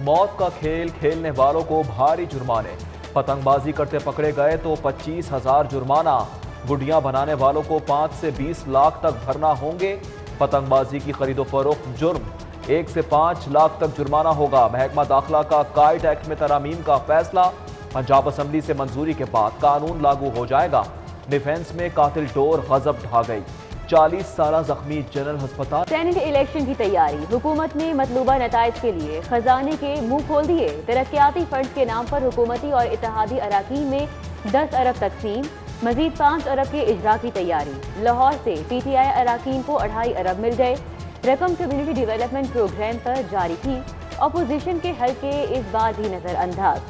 موت کا کھیل کھیلنے والوں کو بھاری جرمانے، پتنگ بازی کرتے پکڑے گئے تو 25,000 جرمانہ، گڈیاں بنانے والوں کو 5 سے 20 لاکھ تک بھرنا ہوں گے۔ پتنگ بازی کی خرید و فروخت جرم، 1 سے 5 لاکھ تک جرمانہ ہوگا۔ محکمہ داخلہ کا کائٹ ایکٹ میں ترامیم کا فیصلہ، پنجاب اسمبلی سے منظوری کے بعد قانون لاگو ہو جائے گا۔ ڈیفنس میں قاتل ڈور غضب ڈھا گئی، 40 سالہ زخمی جنرل ہسپتال۔ سینٹ الیکشن کی تیاری، حکومت نے مطلوبہ نتائج کے لیے خزانے کے منہ کھول دیے۔ ترقیاتی فنڈز کے نام پر حکومتی اور اتحادی اراکین میں 10 ارب تقسیم، مزید 5 ارب کے اجرا کی تیاری۔ لاہور سے پی ٹی آئی اراکین کو 2.5 ارب مل گئے۔ رقم کمیونٹی ڈیولپمنٹ پروگرام پر جاری تھی، اپوزیشن کے حلقے اس بار بھی نظر انداز۔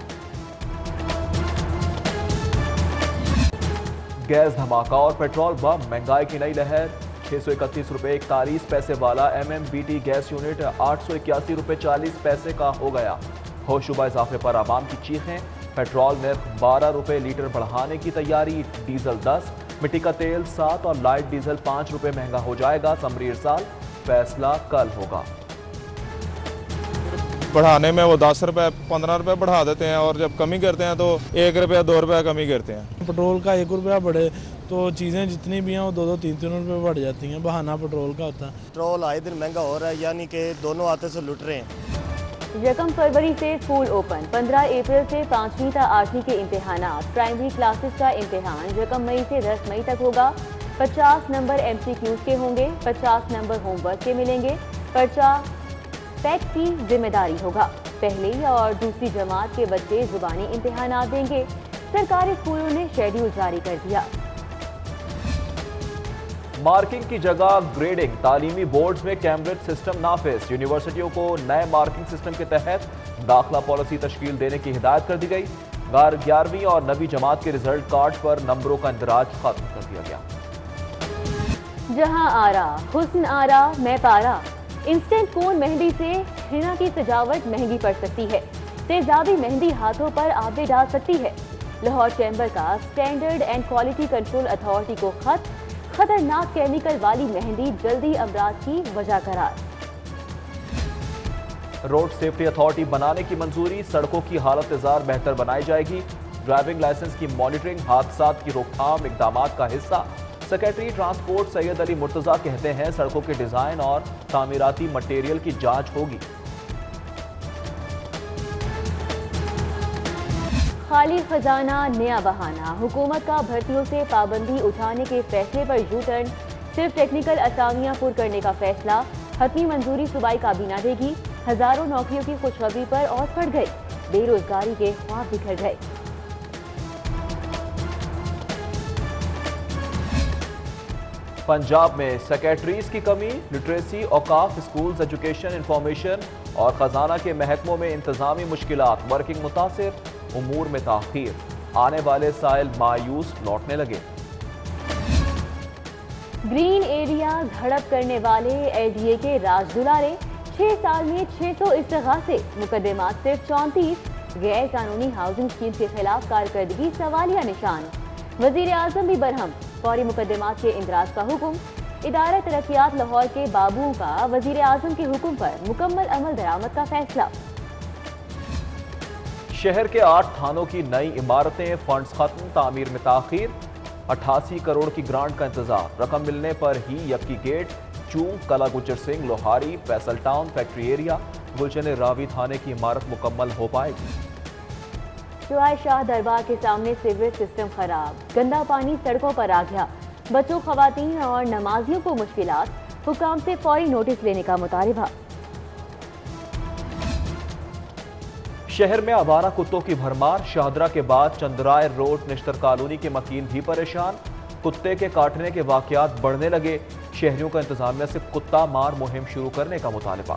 گیس دھماکہ اور پیٹرول بم، مہنگائی کی نئی لہر، 631 روپے 41 پیسے والا MMBT گیس یونٹ 881 روپے 40 پیسے کا ہو گیا۔ ہوشوبہ اضافے پر عوام کی چیخیں، پیٹرول نرخ 12 روپے لیٹر بڑھانے کی تیاری، ڈیزل 10، مٹی کا تیل 7 اور لائٹ ڈیزل 5 روپے مہنگا ہو جائے گا۔ سمری ارسال، فیصلہ کل ہوگا۔ بڑھانے میں وہ 10 روپے 15 روپے بڑھا دیتے ہیں، اور جب کمی کرتے ہیں تو 1 روپے 2 روپے کمی کرتے ہیں۔ پیٹرول کا 1 روپیہ بڑھے تو چیزیں جتنی بھی ہیں وہ 2-3 روپے بڑھ جاتی ہیں، بہانہ پیٹرول کا ہوتا ہے۔ پیٹرول آئے دن مہنگا ہو رہا ہے، یعنی کہ دونوں ہاتھوں سے لٹ رہے ہیں۔ 1 فروری سے اسکول اوپن، 15 اپریل سے 5ویں تا 8ویں کے امتحانات۔ پرائمری کلاسز کا امتحان 1 مئی سے 10 مئی تک ہوگا۔ 50 نمبر MCQs کے ہوں گے، 50 نمبر ہوم ورک کے ملیں گے۔ پرچہ پیٹ کی ذمہ داری ہوگا۔ پہلی اور دوسری جماعت کے بچے زبانی امتحانات دیں گے۔ سرکاری اسکولوں نے شیڈول جاری کر دیا۔ مارکنگ کی جگہ گریڈنگ، تعلیمی بورڈز میں کیمبرج سسٹم نافذ۔ یونیورسٹیوں کو نئے مارکنگ سسٹم کے تحت داخلہ پالیسی تشکیل دینے کی ہدایت کر دی گئی۔ 11ویں اور 9ویں جماعت کے رزلٹ کارڈ پر نمبروں کا اندراج ختم کر دیا گیا۔ جہاں آرا حسن آرا میں پارا، انسٹنٹ کون مہندی سے ہنا کی سجاوٹ مہنگی پڑ سکتی ہے، تیزابی مہندی ہاتھوں پر آبے ڈال سکتی ہے۔ لاہور چیمبر کا standard and quality control authority کو خط، خطرناک کیمیکل والی مہندی جلدی امراض کی وجہ قرار۔ روڈ سیفٹی اتھارٹی بنانے کی منظوری، سڑکوں کی حالت زار بہتر بنائی جائے گی۔ ڈرائیونگ لائسنس کی مانیٹرنگ حادثات کی روک تھام اقدامات کا حصہ۔ سیکریٹری ٹرانسپورٹ سید علی مرتضیٰ کہتے ہیں سڑکوں کے ڈیزائن اور تعمیراتی مٹیریل کی جانچ ہوگی۔ خالی خزانہ نیا بہانہ، حکومت کا بھرتیوں سے پابندی اٹھانے کے فیصلے پر یو ٹرن، صرف ٹیکنیکل اسامیاں پر کرنے کا فیصلہ۔ حتمی منظوری صوبائی کابینہ دے گی۔ ہزاروں نوکریوں کی خوشخبری پر اوس پڑ گئی، بے روزگاری کے خواب بکھر گئے۔ پنجاب میں سیکریٹریز کی کمی، لٹریسی، اوقاف، اسکولز، ایجوکیشن، انفارمیشن اور خزانہ کے محکموں میں انتظامی مشکلات، ورکنگ متاثر، امور میں تاخیر، آنے والے سائل مایوس لوٹنے لگے۔ گرین ایریا گھڑپ کرنے والے LDA کے راج دلارے، 6 سال میں 600 استغاثے، مقدمات صرف 34۔ غیر قانونی ہاؤسنگ اسکیم کے خلاف کارکردگی سوالیہ نشان۔ وزیر اعظم بھی برہم، فوری مقدمات کے اندراج کا حکم۔ ادارہ ترقیات لاہور کے بابوؤں کا وزیر اعظم کے حکم پر مکمل عمل درآمد کا فیصلہ۔ شہر کے 8 تھانوں کی نئی عمارتیں، فنڈز ختم، تعمیر میں تاخیر، 88 کروڑ کی گرانٹ کا انتظار، رقم ملنے پر ہی یبکی gate, Chung, Qila Gujjar Singh, Lohari, Faisal town, factory area, Gulshan Ravi تھانے کی عمارت مکمل ہو پائے گی۔ چوہائے شاہ دربار کے سامنے سیوریج سسٹم خراب، گندا پانی سڑکوں پر آ گیا، بچوں، خواتین اور نمازیوں کو مشکلات، حکام سے فوری نوٹس لینے کا مطالبہ۔ شہر میں آوارہ کتوں کی بھرمار، شاہدرہ کے بعد چندرائے روڈ نشتر کالونی کے مکین بھی پریشان، کتے کے کاٹنے کے واقعات بڑھنے لگے، شہریوں کا انتظامیہ سے کتا مار مہم شروع کرنے کا مطالبہ۔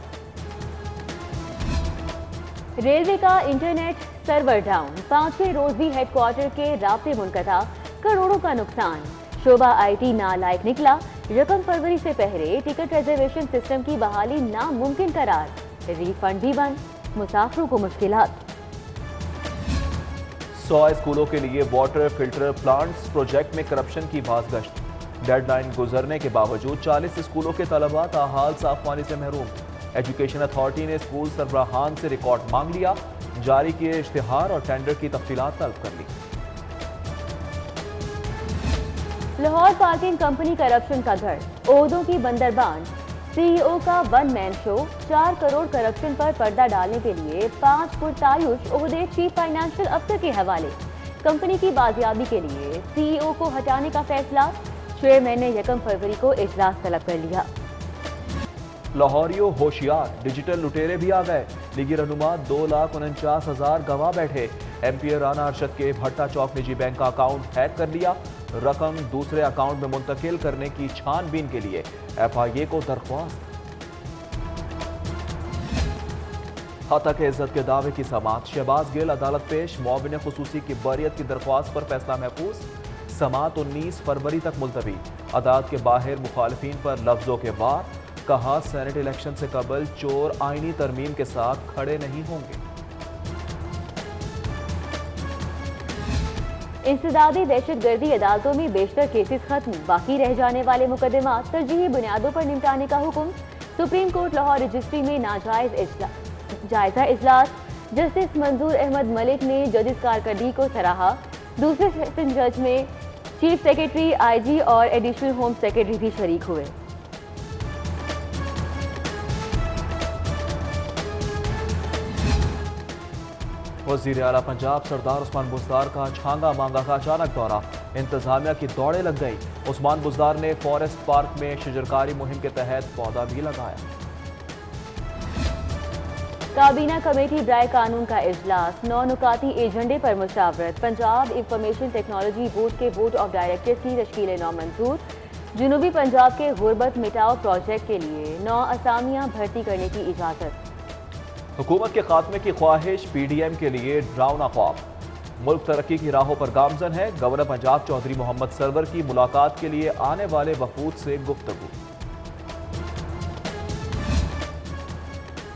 ریلوے کا انٹرنیٹ سرور ڈاؤن، 5ویں روز بھی ہیڈ کوارٹر کے رابطے منقطع، کروڑوں کا نقصان، شعبہ IT نالائق نکلا، 1 فروری سے پہلے ٹکٹ ریزرویشن سسٹم کی بحالی ناممکن قرار، ری فنڈ بھی بند، مسافروں کو مشکلات۔ 100 اسکولوں کے لیے واٹر فلٹر پلانٹس پروجیکٹ میں کرپشن کی باز گشت، ڈیڈ لائن گزرنے کے باوجود 40 اسکولوں کے طلباء تاحال صاف پانی سے محروم۔ ایجوکیشن اتھارٹی نے اسکول سربراہان سے ریکارڈ مانگ لیا، جاری کیے اشتہار اور ٹینڈر کی تفصیلات طلب کر لی۔ لاہور پارکنگ کمپنی کرپشن کا گھر، عہدوں کی بندربان، سی ای او کا ون مین شو، 4 کروڑ کرپشن پر پردہ ڈالنے کے لیے 5 پرتعیش عہدے چیف فائنانشل افسر کے حوالے۔ کمپنی کی بازیابی کے لیے سی ای او کو ہٹانے کا فیصلہ، چیئرمین نے 1 فروری کو اجلاس طلب کر لیا۔ لاہوریوں ہوشیار، ڈیجیٹل لٹیرے بھی آ گئے، لیگی رہنما 2,49,000 گنوا بیٹھے۔ ایم پی رانا ارشد کے بھٹا چوک نجی بینک کا اکاؤنٹ ہیک کر لیا، رقم دوسرے اکاؤنٹ میں منتقل کرنے کی چھان بین کے لیے ایف آئی اے کو درخواست۔ خطا عزت کے دعوے کی سماعت، شہباز گل عدالت پیش، معاون خصوصی کی بریت کی درخواست پر فیصلہ محفوظ، سماعت 19 فروری تک ملتوی۔ عدالت کے باہر مخالفین پر لفظوں کے وار، کہا سینٹ الیکشن سے قبل چور آئینی ترمیم کے ساتھ کھڑے نہیں ہوں گے۔ انسدادی دہشت گردی عدالتوں میں بیشتر کیسز ختم، باقی رہ جانے والے مقدمات ترجیحی بنیادوں پر نمٹانے کا حکم۔ سپریم کورٹ لاہور رجسٹری میں ناجائز جائزہ اجلاس، جسٹس منظور احمد ملک نے ججز کارکردگی کو سراہا۔ دوسرے سیشن جج میں چیف سیکرٹری، آئی جی اور ایڈیشنل ہوم سیکرٹری بھی شریک ہوئے۔ وزیر اعلیٰ پنجاب سردار عثمان بزدار کا چھانگا مانگا کا اچانک دورہ، انتظامیہ کی دوڑیں لگ گئی۔ عثمان بزدار نے فارسٹ پارک میں شجرکاری مہم کے تحت پودا بھی لگایا۔ کابینہ کمیٹی برائے قانون کا اجلاس، 9 نکاتی ایجنڈے پر مشاورت۔ پنجاب انفارمیشن ٹیکنالوجی بورڈ کے بورڈ آف ڈائریکٹرز کی تشکیل نامنظور۔ جنوبی پنجاب کے غربت مٹاؤ پروجیکٹ کے لیے 9 اسامیاں بھرتی کرنے کی اجازت۔ حکومت کے خاتمے کی خواہش پی ڈی ایم کے لیے ڈراؤنا خواب، ملک ترقی کی راہوں پر گامزن ہے۔ گورنر پنجاب چودھری محمد سرور کی ملاقات کے لیے آنے والے وفود سے گفتگو۔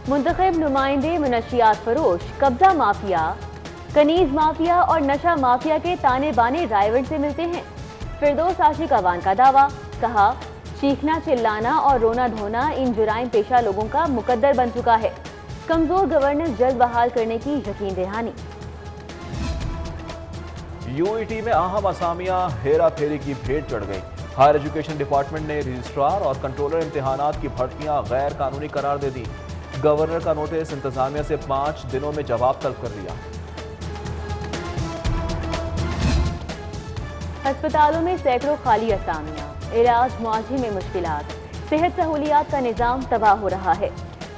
منتخب نمائندے منشیات فروش، قبضہ مافیا، کنیز مافیا اور نشہ مافیا کے تانے بانے رائے گنج سے ملتے ہیں۔ فردوس عاشق اوان کا دعویٰ، کہا چیخنا چلانا اور رونا دھونا ان جرائم پیشہ لوگوں کا مقدر بن چکا ہے۔ کمزور گورننس جلد بحال کرنے کی یقین دہانی۔ یو ای ٹی میں اہم اسامیاں ہیرا پھیری کی بھیٹ چڑھ گئی۔ ہائر ایجوکیشن ڈپارٹمنٹ نے رجسٹرار اور کنٹرولر امتحانات کی بھرتیاں غیر قانونی قرار دے دی۔ گورنر کا نوٹس، انتظامیہ سے 5 دنوں میں جواب طلب کر لیا۔ ہسپتالوں میں سینکڑوں خالی اسامیاں، علاج معالجے میں مشکلات، صحت سہولیات کا نظام تباہ ہو رہا ہے۔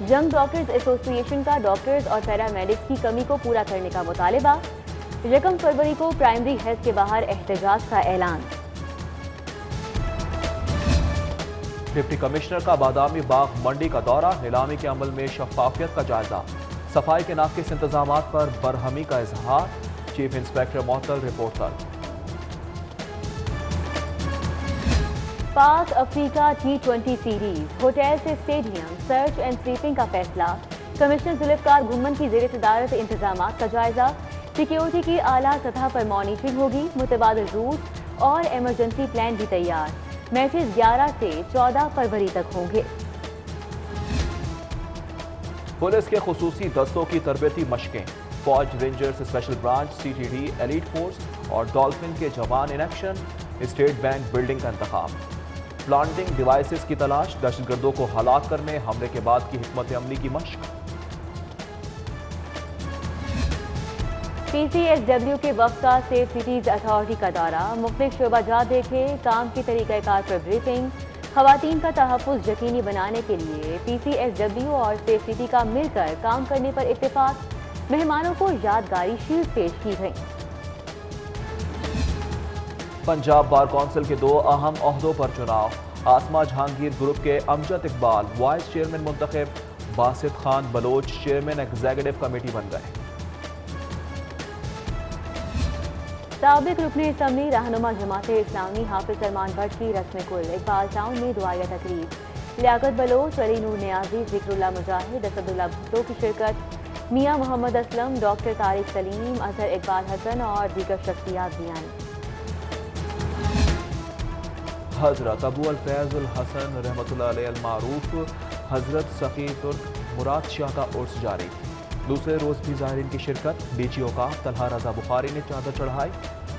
ینگ ڈاکٹرز ایسوسی ایشن کا ڈاکٹرز اور پیرامیڈکس کی کمی کو پورا کرنے کا مطالبہ۔ 1 فروری کو پرائمری ہیلتھ کے باہر احتجاج کا اعلان۔ ڈپٹی کمشنر کا بادامی باغ منڈی کا دورہ، نیلامی کے عمل میں شفافیت کا جائزہ، صفائی کے ناقص انتظامات پر برہمی کا اظہار، چیف انسپیکٹر معطل رپورٹ طلب۔ پاک افریقہ T20 سیریز، ہوٹل سے اسٹیڈیم، سرچ اینڈ سویپنگ کا فیصلہ۔ کمشنر ذوالفقار گھمن کی زیر صدارت انتظامات کا جائزہ، سیکیورٹی کی اعلیٰ سطح پر مانیٹرنگ ہوگی، متبادل روٹ اور ایمرجنسی پلان بھی تیار۔ میچز 11 سے 14 فروری تک ہوں گے۔ پولیس کے خصوصی دستوں کی تربیتی مشقیں، فوج، rangers, special branch, C T D, elite force اور ڈالفن کے جوان in action. State bank building کا انتخاب، پلانٹنگ ڈیوائسز کی تلاش، دہشت گردوں کو ہلاک کرنے، حملے کے بعد کی حکمت عملی کی مشق۔ پی سی ایس ڈبلیو کے وفد کا سیف سٹیز اتھارٹی کا دورہ، مختلف شعبہ جات دیکھے، کام کے طریقہ کار پر بریفنگ۔ خواتین کا تحفظ یقینی بنانے کے لیے پی سی ایس ڈبلیو اور سیف سٹی کا مل کر کام کرنے پر اتفاق، مہمانوں کو یادگاری شیلڈ پیش کی گئی۔ پنجاب بار کونسل کے 2 اہم عہدوں پر چناؤ، آسما جہانگیر گروپ کے امجد اقبال وائس چیئرمین منتخب، Basit Khan Baloch chairman executive committee بن گئے۔ سابق رکن اسمبلی رہنما جماعت اسلامی حافظ سلمان بٹ کی رسم کل، اقبال ٹاؤن میں دعائیہ تقریب، لیاقت بلوچ، ولی نور نیازی، ذکر اللہ مجاہد، اسد اللہ بھٹو کی شرکت، میاں محمد اسلم، ڈاکٹر طارق سلیم، اظہر اقبال حسن اور دیگر شخصیات بھی آئیں۔ حضرت ابو الفیض الحسن رحمۃ اللہ علیہ المعروف حضرت سخی ترک مراد شاہ کا عرس جاری۔ دوسرے روز بھی زائرین کی شرکت، ڈی جی اوقاف طلحہ رضا بخاری نے چادر چڑھائی۔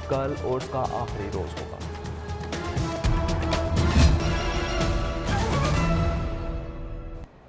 کل عرس کا آخری روز ہوگا۔